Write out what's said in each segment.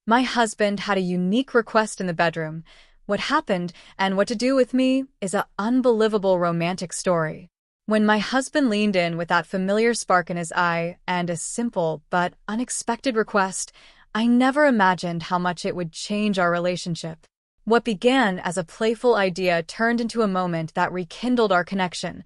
My husband had a unique request in the bedroom. What happened and what to do with me is an unbelievable romantic story. When my husband leaned in with that familiar spark in his eye and a simple but unexpected request, I never imagined how much it would change our relationship. What began as a playful idea turned into a moment that rekindled our connection,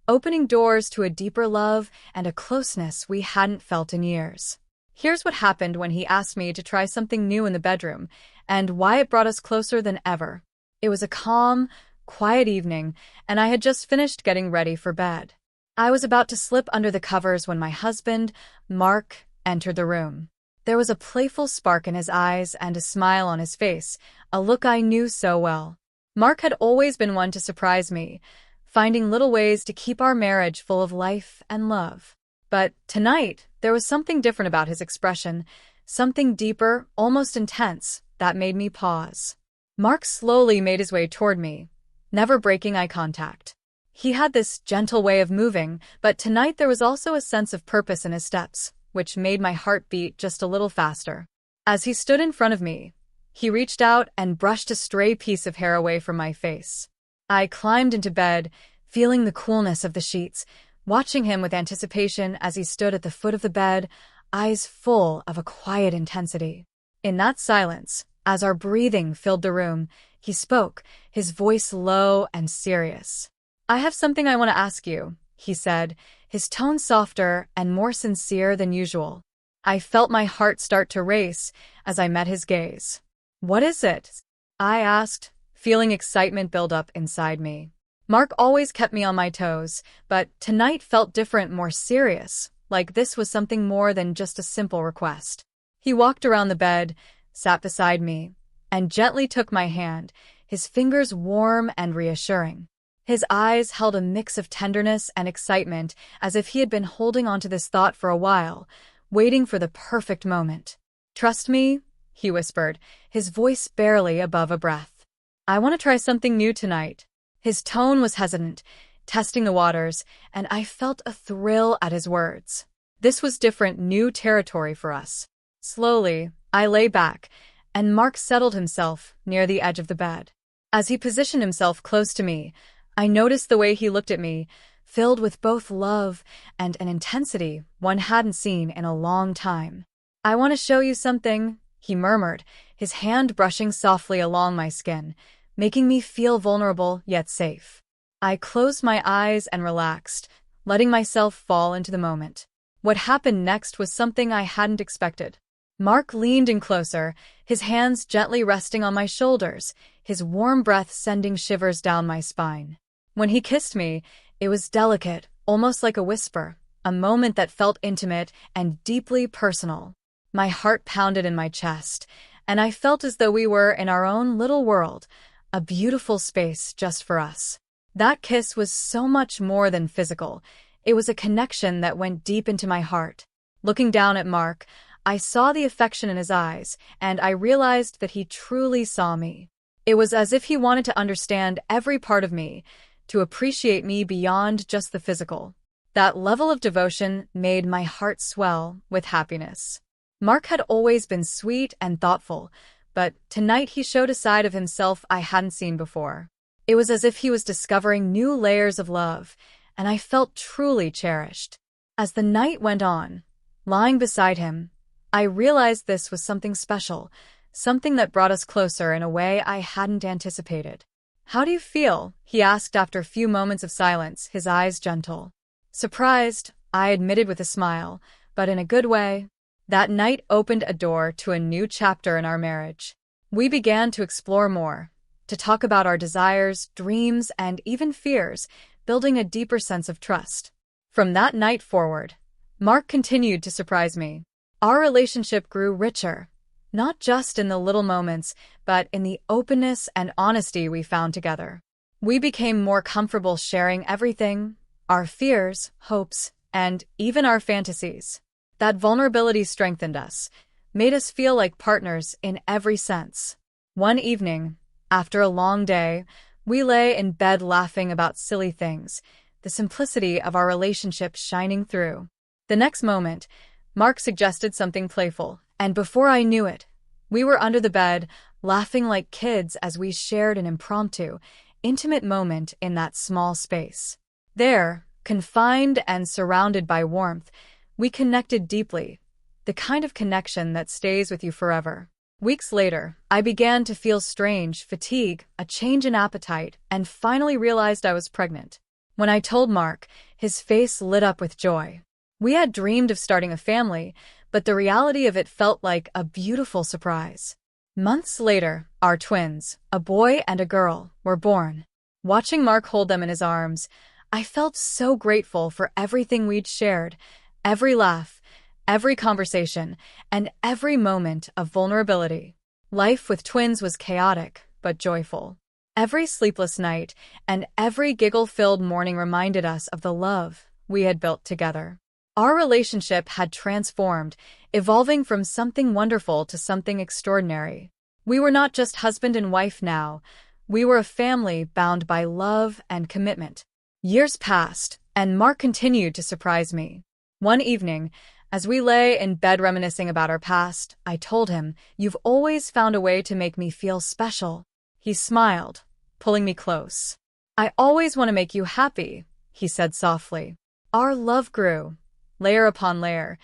opening doors to a deeper love and a closeness we hadn't felt in years. Here's what happened when he asked me to try something new in the bedroom, and why it brought us closer than ever. It was a calm, quiet evening, and I had just finished getting ready for bed. I was about to slip under the covers when my husband, Mark, entered the room. There was a playful spark in his eyes and a smile on his face, a look I knew so well. Mark had always been one to surprise me, finding little ways to keep our marriage full of life and love. But tonight, there was something different about his expression, something deeper, almost intense, that made me pause. Mark slowly made his way toward me, never breaking eye contact. He had this gentle way of moving, but tonight there was also a sense of purpose in his steps, which made my heart beat just a little faster. As he stood in front of me, he reached out and brushed a stray piece of hair away from my face. I climbed into bed, feeling the coolness of the sheets, watching him with anticipation as he stood at the foot of the bed, eyes full of a quiet intensity. In that silence, as our breathing filled the room, he spoke, his voice low and serious. "I have something I want to ask you," he said, his tone softer and more sincere than usual. I felt my heart start to race as I met his gaze. "What is it?" I asked, feeling excitement build up inside me. Mark always kept me on my toes, but tonight felt different, more serious, like this was something more than just a simple request. He walked around the bed, sat beside me, and gently took my hand, his fingers warm and reassuring. His eyes held a mix of tenderness and excitement, as if he had been holding on to this thought for a while, waiting for the perfect moment. "Trust me," he whispered, his voice barely above a breath. "I want to try something new tonight." His tone was hesitant, testing the waters, and I felt a thrill at his words. This was different, new territory for us. Slowly, I lay back, and Mark settled himself near the edge of the bed. As he positioned himself close to me, I noticed the way he looked at me, filled with both love and an intensity one hadn't seen in a long time. "I want to show you something," he murmured, his hand brushing softly along my skin, making me feel vulnerable yet safe. I closed my eyes and relaxed, letting myself fall into the moment. What happened next was something I hadn't expected. Mark leaned in closer, his hands gently resting on my shoulders, his warm breath sending shivers down my spine. When he kissed me, it was delicate, almost like a whisper, a moment that felt intimate and deeply personal. My heart pounded in my chest, and I felt as though we were in our own little world, a beautiful space just for us. That kiss was so much more than physical. It was a connection that went deep into my heart. Looking down at Mark, I saw the affection in his eyes, and I realized that he truly saw me. It was as if he wanted to understand every part of me, to appreciate me beyond just the physical. That level of devotion made my heart swell with happiness. Mark had always been sweet and thoughtful, but tonight he showed a side of himself I hadn't seen before. It was as if he was discovering new layers of love, and I felt truly cherished. As the night went on, lying beside him, I realized this was something special, something that brought us closer in a way I hadn't anticipated. "How do you feel?" he asked after a few moments of silence, his eyes gentle. "Surprised," I admitted with a smile, but in a good way. That night opened a door to a new chapter in our marriage. We began to explore more, to talk about our desires, dreams, and even fears, building a deeper sense of trust. From that night forward, Mark continued to surprise me. Our relationship grew richer, not just in the little moments, but in the openness and honesty we found together. We became more comfortable sharing everything, our fears, hopes, and even our fantasies. That vulnerability strengthened us, made us feel like partners in every sense. One evening, after a long day, we lay in bed laughing about silly things, the simplicity of our relationship shining through. The next moment, Mark suggested something playful, and before I knew it, We were under the bed, laughing like kids as we shared an impromptu, intimate moment in that small space. There, confined and surrounded by warmth, we connected deeply, the kind of connection that stays with you forever. Weeks later, I began to feel strange fatigue, a change in appetite, and finally realized I was pregnant. When I told Mark, his face lit up with joy. We had dreamed of starting a family, but the reality of it felt like a beautiful surprise. Months later, our twins, a boy and a girl, were born. Watching Mark hold them in his arms, I felt so grateful for everything we'd shared, every laugh, every conversation, and every moment of vulnerability. Life with twins was chaotic, but joyful. Every sleepless night and every giggle-filled morning reminded us of the love we had built together. Our relationship had transformed, evolving from something wonderful to something extraordinary. We were not just husband and wife now. We were a family bound by love and commitment. Years passed, and Mark continued to surprise me. One evening, as we lay in bed reminiscing about our past, I told him, "You've always found a way to make me feel special." He smiled, pulling me close. "I always want to make you happy," he said softly. Our love grew, layer upon layer,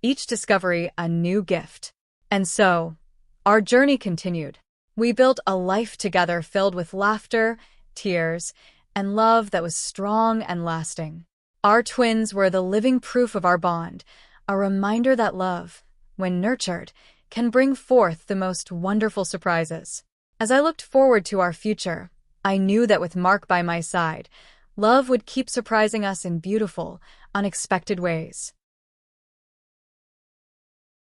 each discovery a new gift. And so, our journey continued. We built a life together filled with laughter, tears, and love that was strong and lasting. Our twins were the living proof of our bond, a reminder that love, when nurtured, can bring forth the most wonderful surprises. As I looked forward to our future, I knew that with Mark by my side, love would keep surprising us in beautiful, unexpected ways.